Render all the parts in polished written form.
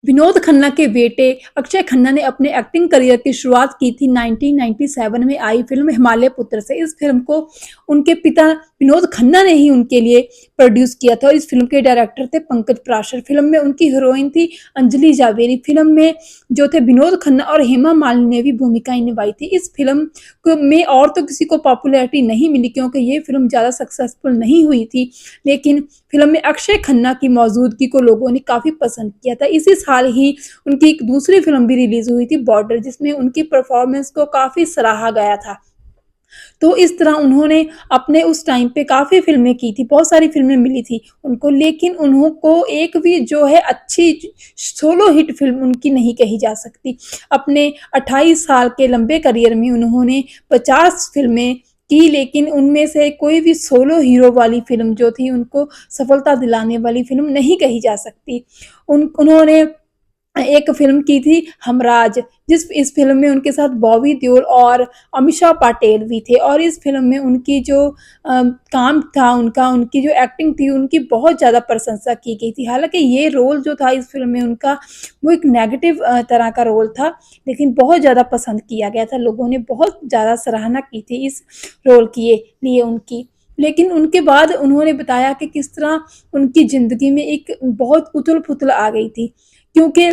विनोद खन्ना के बेटे अक्षय खन्ना ने अपने एक्टिंग करियर की शुरुआत की थी 1997 में आई फिल्म हिमालय पुत्र से। इस फिल्म को उनके पिता विनोद खन्ना ने ही उनके लिए प्रोड्यूस किया था और इस फिल्म के डायरेक्टर थे पंकज प्राशर। फिल्म में उनकी हीरोइन थी अंजलि जावेरी। फिल्म में जो थे विनोद खन्ना और हेमा मालिनी ने भी भूमिकाएं निभाई थी। इस फिल्म में और तो किसी को पॉपुलैरिटी नहीं मिली क्योंकि ये फिल्म ज़्यादा सक्सेसफुल नहीं हुई थी, लेकिन फिल्म में अक्षय खन्ना की मौजूदगी को लोगों ने काफ़ी पसंद किया था। इसी साल ही उनकी एक दूसरी फिल्म भी रिलीज़ हुई थी बॉर्डर, जिसमें उनकी परफॉर्मेंस को काफ़ी सराहा गया था। तो इस तरह उन्होंने अपने उस टाइम पे काफ़ी फ़िल्में की थी, बहुत सारी फ़िल्में मिली थी उनको, लेकिन उन्हों को एक भी जो है अच्छी सोलो हिट फ़िल्म उनकी नहीं कही जा सकती। अपने 28 साल के लंबे करियर में उन्होंने 50 फ़िल्में की, लेकिन उनमें से कोई भी सोलो हीरो वाली फ़िल्म जो थी उनको सफलता दिलाने वाली फ़िल्म नहीं कही जा सकती। उन्होंने एक फ़िल्म की थी हमराज, इस फ़िल्म में उनके साथ बॉबी देओल और अमीषा पटेल भी थे और इस फ़िल्म में उनकी जो काम था उनका, उनकी जो एक्टिंग थी, उनकी बहुत ज़्यादा प्रशंसा की गई थी। हालाँकि ये रोल जो था इस फ़िल्म में उनका, वो एक नेगेटिव तरह का रोल था, लेकिन बहुत ज़्यादा पसंद किया गया था। लोगों ने बहुत ज़्यादा सराहना की थी इस रोल के लिए उनकी। लेकिन उनके बाद उन्होंने बताया कि किस तरह उनकी ज़िंदगी में एक बहुत उथल-पुथल आ गई थी, क्योंकि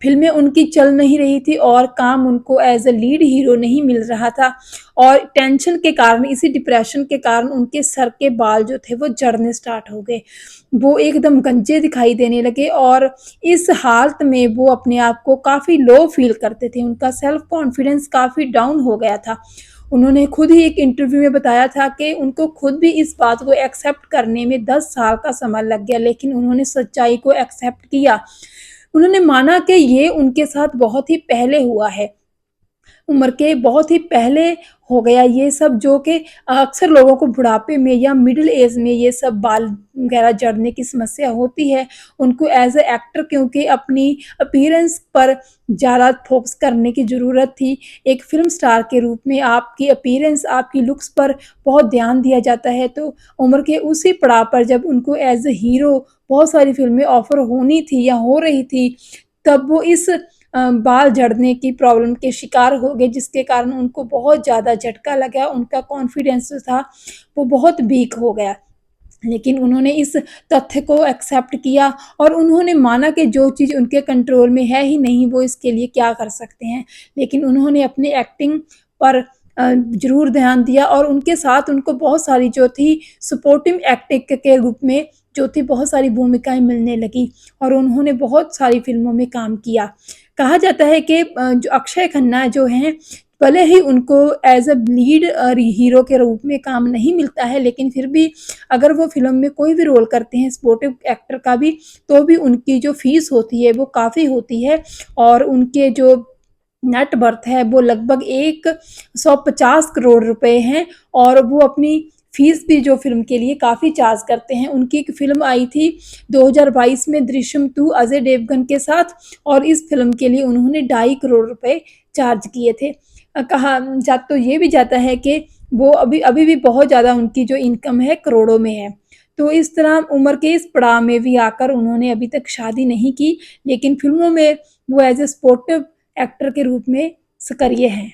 फ़िल्में उनकी चल नहीं रही थी और काम उनको एज़ अ लीड हीरो नहीं मिल रहा था और टेंशन के कारण, इसी डिप्रेशन के कारण उनके सर के बाल जो थे वो झड़ने स्टार्ट हो गए। वो एकदम गंजे दिखाई देने लगे और इस हालत में वो अपने आप को काफ़ी लो फ़ील करते थे। उनका सेल्फ कॉन्फिडेंस काफ़ी डाउन हो गया था। उन्होंने खुद ही एक इंटरव्यू में बताया था कि उनको खुद भी इस बात को एक्सेप्ट करने में 10 साल का समय लग गया, लेकिन उन्होंने सच्चाई को एक्सेप्ट किया। उन्होंने माना कि ये उनके साथ बहुत ही पहले हुआ है, उम्र के बहुत ही पहले हो गया ये सब, जो कि अक्सर लोगों को बुढ़ापे में या मिडल एज में ये सब बाल वगैरह झड़ने की समस्या होती है। उनको एज़ अ एक्टर क्योंकि अपनी अपीयरेंस पर ज़्यादा फ़ोकस करने की ज़रूरत थी। एक फ़िल्म स्टार के रूप में आपकी अपीयरेंस, आपकी लुक्स पर बहुत ध्यान दिया जाता है, तो उम्र के उसी पड़ाव पर जब उनको एज़ अ हीरो बहुत सारी फ़िल्में ऑफ़र होनी थी या हो रही थी, तब वो इस बाल झड़ने की प्रॉब्लम के शिकार हो गए, जिसके कारण उनको बहुत ज़्यादा झटका लगा, उनका कॉन्फिडेंस जो था वो बहुत वीक हो गया। लेकिन उन्होंने इस तथ्य को एक्सेप्ट किया और उन्होंने माना कि जो चीज़ उनके कंट्रोल में है ही नहीं, वो इसके लिए क्या कर सकते हैं। लेकिन उन्होंने अपनी एक्टिंग पर ज़रूर ध्यान दिया और उनके साथ उनको बहुत सारी जो थी सपोर्टिंग एक्टिंग के रूप में जो थी बहुत सारी भूमिकाएँ मिलने लगी और उन्होंने बहुत सारी फ़िल्मों में काम किया। कहा जाता है कि जो अक्षय खन्ना जो हैं, भले ही उनको एज़ अ लीड हीरो के रूप में काम नहीं मिलता है, लेकिन फिर भी अगर वो फ़िल्म में कोई भी रोल करते हैं सपोर्टिव एक्टर का भी, तो भी उनकी जो फ़ीस होती है वो काफ़ी होती है और उनके जो नेट वर्थ है वो लगभग 150 करोड़ रुपए हैं और वो अपनी फ़ीस भी जो फ़िल्म के लिए काफ़ी चार्ज करते हैं। उनकी एक फ़िल्म आई थी 2022 में दृश्यम 2 अजय देवगन के साथ और इस फ़िल्म के लिए उन्होंने 2.5 करोड़ रुपए चार्ज किए थे। कहा जा तो ये भी जाता है कि वो अभी अभी भी बहुत ज़्यादा उनकी जो इनकम है करोड़ों में है। तो इस तरह उम्र के इस पड़ाव में भी आकर उन्होंने अभी तक शादी नहीं की, लेकिन फ़िल्मों में वो एज़ अ सपोर्टिव एक्टर के रूप में सक्रिय हैं।